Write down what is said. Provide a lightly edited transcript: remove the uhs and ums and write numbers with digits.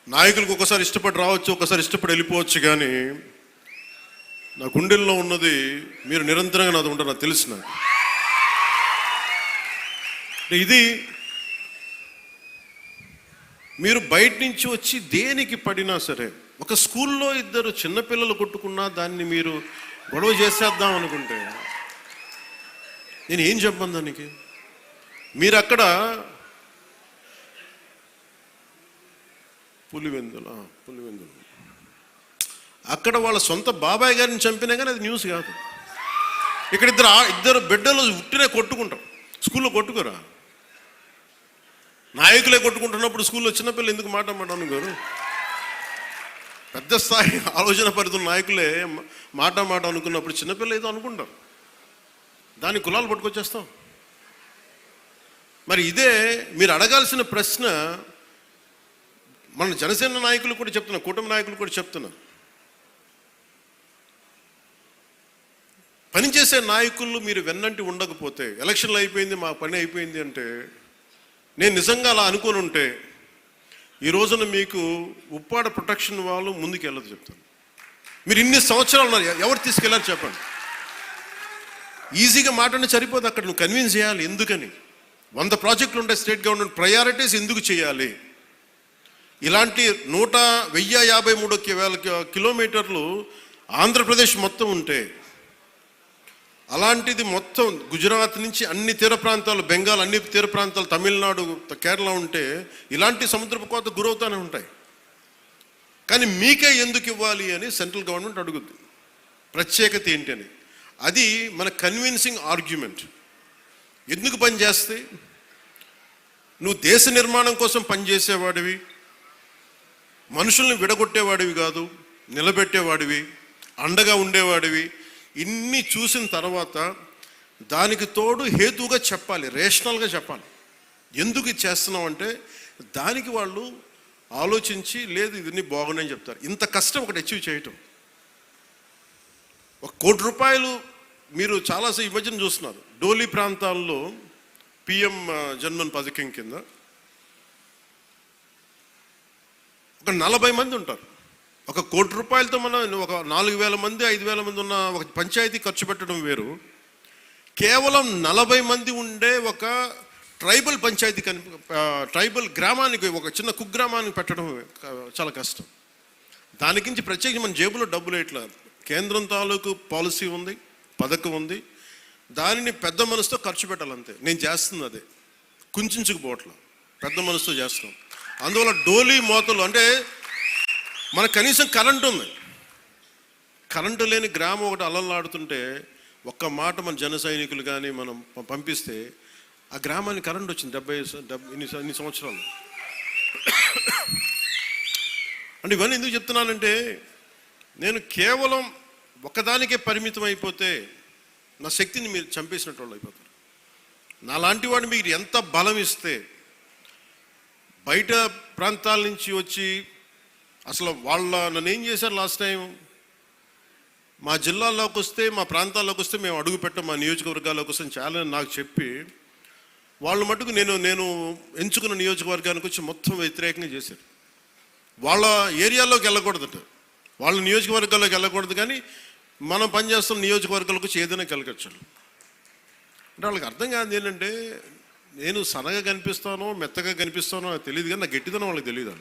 నాయకులకు ఒకసారి ఇష్టపడి రావచ్చు, ఒకసారి ఇష్టపడి వెళ్ళిపోవచ్చు, కానీ నా గుండెల్లో ఉన్నది మీరు నిరంతరంగా నాది ఉంటారు, నాకు తెలుసు. నాకు ఇది మీరు బయట నుంచి వచ్చి దేనికి పడినా సరే, ఒక స్కూల్లో ఇద్దరు చిన్నపిల్లలు కొట్టుకున్నా దాన్ని మీరు గొడవ చేసేద్దాం అనుకుంటే నేను ఏం చెప్పను దానికి. మీరు అక్కడ పులివెందులు అక్కడ వాళ్ళ సొంత బాబాయ్ గారిని చంపినా కానీ అది న్యూస్ కాదు. ఇక్కడ ఇద్దరు బిడ్డలు ఉట్టినే కొట్టుకుంటాం, స్కూల్లో కొట్టుకోరా. నాయకులే కొట్టుకుంటున్నప్పుడు స్కూల్లో చిన్నపిల్లలు ఎందుకు మాట అనుకోరు? పెద్ద స్థాయి ఆలోచన పరిధుల నాయకులే మాట అనుకున్నప్పుడు చిన్నపిల్లలు ఏదో అనుకుంటారు, దాని కులాలు పట్టుకొచ్చేస్తాం. మరి ఇదే మీరు అడగాల్సిన ప్రశ్న. మన జనసేన నాయకులు కూడా చెప్తున్నా, కూటమి నాయకులు కూడా చెప్తున్నా, పనిచేసే నాయకులు మీరు వెన్నంటి ఉండకపోతే, ఎలక్షన్లు అయిపోయింది మా పని అయిపోయింది అంటే, నేను నిజంగా అలా అనుకుని ఉంటే ఈ రోజున మీకు ఉప్పాడ ప్రొటెక్షన్ వాళ్ళు ముందుకు వెళ్ళదు చెప్తాను. మీరు ఇన్ని సంవత్సరాలు ఉన్నారు, ఎవరు తీసుకెళ్ళారు చెప్పండి. ఈజీగా మాట్లాడి సరిపోదు, అక్కడ నువ్వు కన్విన్స్ చేయాలి. ఎందుకని 100 ప్రాజెక్టులు ఉంటాయి స్టేట్ గవర్నమెంట్, ప్రయారిటీస్ ఎందుకు చేయాలి? ఇలాంటి 1053 కిలోమీటర్లు ఆంధ్రప్రదేశ్ మొత్తం ఉంటే, అలాంటిది మొత్తం గుజరాత్ నుంచి అన్ని తీర ప్రాంతాలు, బెంగాల్ అన్ని తీర ప్రాంతాలు, తమిళనాడు, కేరళ ఉంటే ఇలాంటి సముద్రపు కోత గురవుతూనే ఉంటాయి. కానీ మీకే ఎందుకు ఇవ్వాలి అని సెంట్రల్ గవర్నమెంట్ అడుగుద్ది. ప్రత్యేకత ఏంటి అని. అది మన కన్విన్సింగ్ ఆర్గ్యుమెంట్. ఎందుకు పనిచేస్తే నువ్వు దేశ నిర్మాణం కోసం పనిచేసేవాడివి, మనుషుల్ని విడగొట్టేవాడివి కాదు, నిలబెట్టేవాడివి, అండగా ఉండేవాడివి. ఇన్ని చూసిన తర్వాత దానికి తోడు హేతుగా చెప్పాలి, రేషనల్గా చెప్పాలి. ఎందుకు ఇది చేస్తున్నావు అంటే దానికి వాళ్ళు ఆలోచించి, లేదు ఇవన్నీ బాగున్నాయని చెప్తారు. ఇంత కష్టం ఒకటి అచీవ్ చేయటం. 1 కోటి రూపాయలు మీరు చాలాసేపు ఈ మధ్యన చూస్తున్నారు. డోలీ ప్రాంతాల్లో పిఎం జన్మన్ పథకం కింద ఒక 40 మంది ఉంటారు. 1 కోటి రూపాయలతో మనం ఒక 4,000 మంది 5,000 మంది ఉన్న ఒక పంచాయతీ ఖర్చు పెట్టడం వేరు. కేవలం 40 మంది ఉండే ఒక ట్రైబల్ పంచాయతీ ట్రైబల్ గ్రామానికి, ఒక చిన్న కుగ్రామానికి పెట్టడం చాలా కష్టం. దానికించి ప్రత్యేకించి మన జేబులో డబ్బులు ఇట్లా కేంద్రం తాలూకు పాలసీ ఉంది, పథకం ఉంది, దానిని పెద్ద మనసుతో ఖర్చు పెట్టాలంతే. నేను చేస్తుంది అదే, కుంచుకుపోవట్లా, పెద్ద మనసుతో చేస్తున్నాం. అందువల్ల డోలీ మోతలు అంటే మనకు కనీసం కరెంటు ఉంది. కరెంటు లేని గ్రామం ఒకటి అలలాడుతుంటే ఒక్క మాట మన జన సైనికులు కానీ మనం పంపిస్తే ఆ గ్రామానికి కరెంట్ వచ్చింది 70 ఇన్ని సంవత్సరాలు. అంటే ఇవన్నీ ఎందుకు చెప్తున్నానంటే, నేను కేవలం ఒకదానికే పరిమితం అయిపోతే నా శక్తిని మీరు చంపేసినట్టు వాళ్ళు అయిపోతారు. నాలాంటి వాడు మీకు ఎంత బలం ఇస్తే, బయట ప్రాంతాల నుంచి వచ్చి అసలు నన్ను ఏం చేశారు లాస్ట్ టైం, మా జిల్లాల్లోకి వస్తే, మా ప్రాంతాల్లోకి వస్తే మేము అడుగు పెట్టాం, మా నియోజకవర్గాల్లోకి వస్తే చాలా నాకు చెప్పి వాళ్ళు మటుకు నేను ఎంచుకున్న నియోజకవర్గానికి వచ్చి మొత్తం వ్యతిరేకంగా చేశారు. వాళ్ళ ఏరియాలోకి వెళ్ళకూడదట, వాళ్ళ నియోజకవర్గాల్లోకి వెళ్ళకూడదు, కానీ మనం పనిచేస్తున్న నియోజకవర్గాలకు వచ్చి ఏదైనా కలగచ్చు. అంటే వాళ్ళకి అర్థం కాదు ఏంటంటే, నేను సన్నగా కనిపిస్తానో మెత్తగా కనిపిస్తానో తెలియదు, కానీ నా గట్టిదనం వాళ్ళకి తెలియదు.